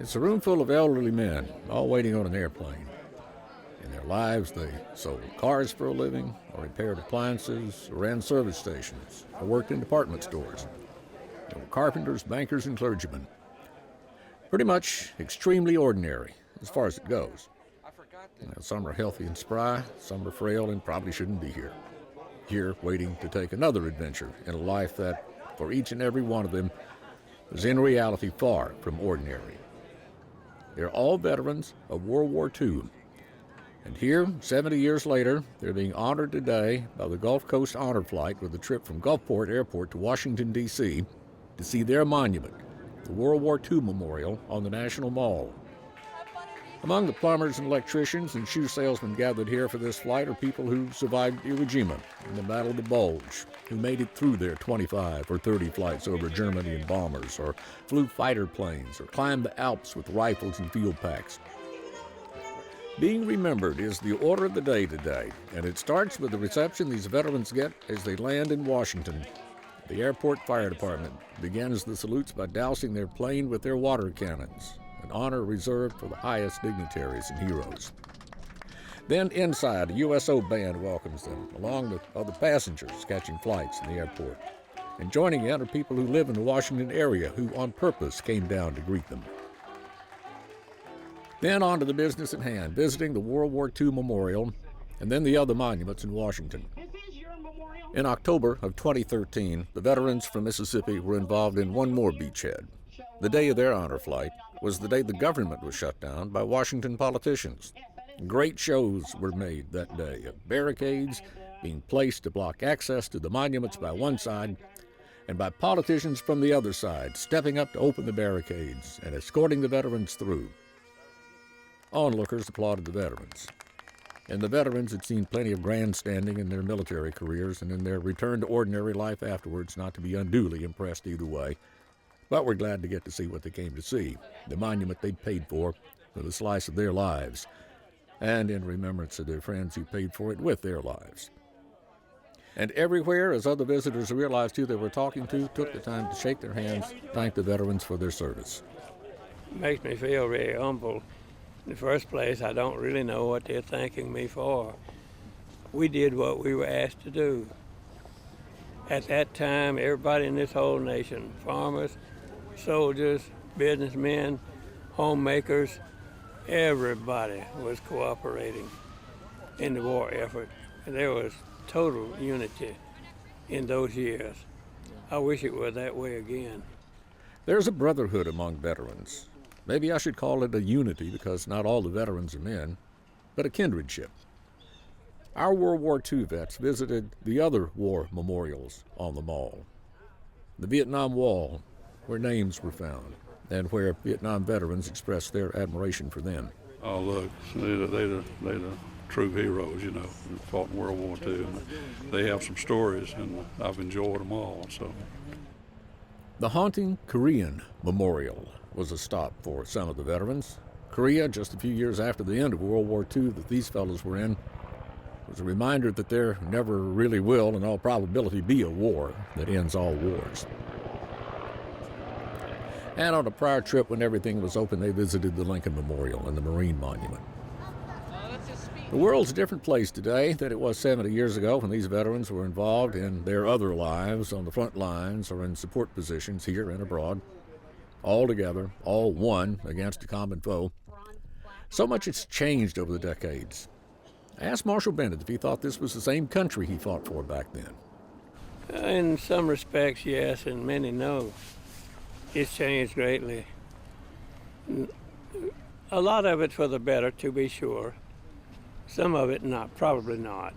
It's a room full of elderly men, all waiting on an airplane. In their lives, they sold cars for a living, or repaired appliances, or ran service stations, or worked in department stores. They were carpenters, bankers, and clergymen. Pretty much extremely ordinary, as far as it goes. Now, some are healthy and spry, some are frail and probably shouldn't be here. Here, waiting to take another adventure in a life that, for each and every one of them, was in reality far from ordinary. They're all veterans of World War II. And here, 70 years later, they're being honored today by the Gulf Coast Honor Flight with a trip from Gulfport Airport to Washington, D.C. to see their monument, the World War II Memorial on the National Mall. Among the plumbers and electricians and shoe salesmen gathered here for this flight are people who survived Iwo Jima and the Battle of the Bulge, who made it through their 25 or 30 flights over Germany in bombers, or flew fighter planes, or climbed the Alps with rifles and field packs. Being remembered is the order of the day today, and it starts with the reception these veterans get as they land in Washington. The airport fire department begins the salutes by dousing their plane with their water cannons, an honor reserved for the highest dignitaries and heroes. Then inside, a USO band welcomes them, along with other passengers catching flights in the airport. And joining in are people who live in the Washington area who on purpose came down to greet them. Then on to the business at hand, visiting the World War II Memorial, and then the other monuments in Washington. In October of 2013, the veterans from Mississippi were involved in one more beachhead. The day of their honor flight was the day the government was shut down by Washington politicians. Great shows were made that day of barricades being placed to block access to the monuments by one side, and by politicians from the other side stepping up to open the barricades and escorting the veterans through. Onlookers applauded the veterans. And the veterans had seen plenty of grandstanding in their military careers and in their return to ordinary life afterwards, not to be unduly impressed either way. But we're glad to get to see what they came to see, the monument they'd paid for with a slice of their lives, and in remembrance of their friends who paid for it with their lives. And everywhere, as other visitors realized who they were talking to, took the time to shake their hands, thank the veterans for their service. It makes me feel very humble. In the first place, I don't really know what they're thanking me for. We did what we were asked to do. At that time, everybody in this whole nation, farmers, soldiers, businessmen, homemakers, everybody was cooperating in the war effort. And there was total unity in those years. I wish it were that way again. There's a brotherhood among veterans. Maybe I should call it a unity because not all the veterans are men, but a kindredship. Our World War II vets visited the other war memorials on the mall. The Vietnam Wall, where names were found, and where Vietnam veterans expressed their admiration for them. Oh, look, they're the true heroes, you know, who fought in World War II. And they have some stories, and I've enjoyed them all, so. The haunting Korean Memorial was a stop for some of the veterans. Korea, just a few years after the end of World War II that these fellows were in, was a reminder that there never really will, in all probability, be a war that ends all wars. And on a prior trip when everything was open, they visited the Lincoln Memorial and the Marine Monument. The world's a different place today than it was 70 years ago when these veterans were involved in their other lives on the front lines or in support positions here and abroad. All together, all one against a common foe. So much has changed over the decades. I asked Marshall Bennett if he thought this was the same country he fought for back then. In some respects, yes, and many no. It's changed greatly. A lot of it for the better, to be sure. Some of it not, probably not.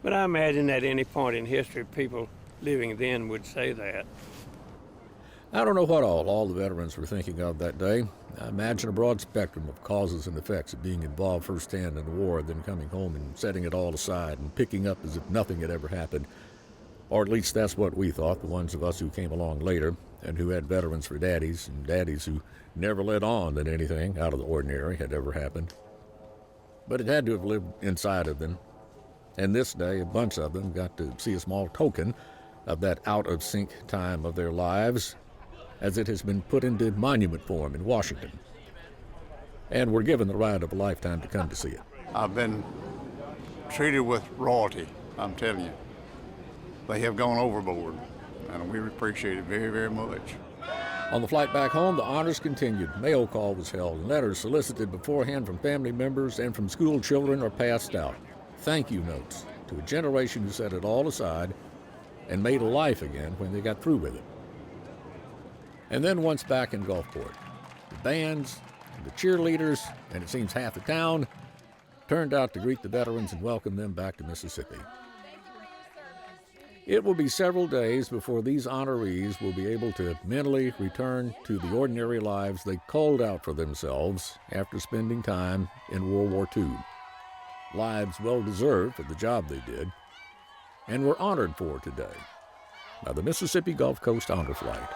But I imagine at any point in history, people living then would say that. I don't know what all the veterans were thinking of that day. I imagine a broad spectrum of causes and effects of being involved firsthand in the war, then coming home and setting it all aside and picking up as if nothing had ever happened. Or at least that's what we thought, the ones of us who came along later and who had veterans for daddies and daddies who never let on that anything out of the ordinary had ever happened. But it had to have lived inside of them. And this day, a bunch of them got to see a small token of that out-of-sync time of their lives. as it has been put into monument form in Washington, and were given the ride of a lifetime to come to see it. I've been treated with royalty, I'm telling you. They have gone overboard, and we appreciate it very, very much. On the flight back home, the honors continued. Mail call was held, and letters solicited beforehand from family members and from school children are passed out. Thank you notes to a generation who set it all aside and made a life again when they got through with it. And then once back in Gulfport, the bands, and the cheerleaders, and it seems half the town, turned out to greet the veterans and welcome them back to Mississippi. It will be several days before these honorees will be able to mentally return to the ordinary lives they culled out for themselves after spending time in World War II. Lives well deserved for the job they did and were honored for today by the Mississippi Gulf Coast Honor Flight.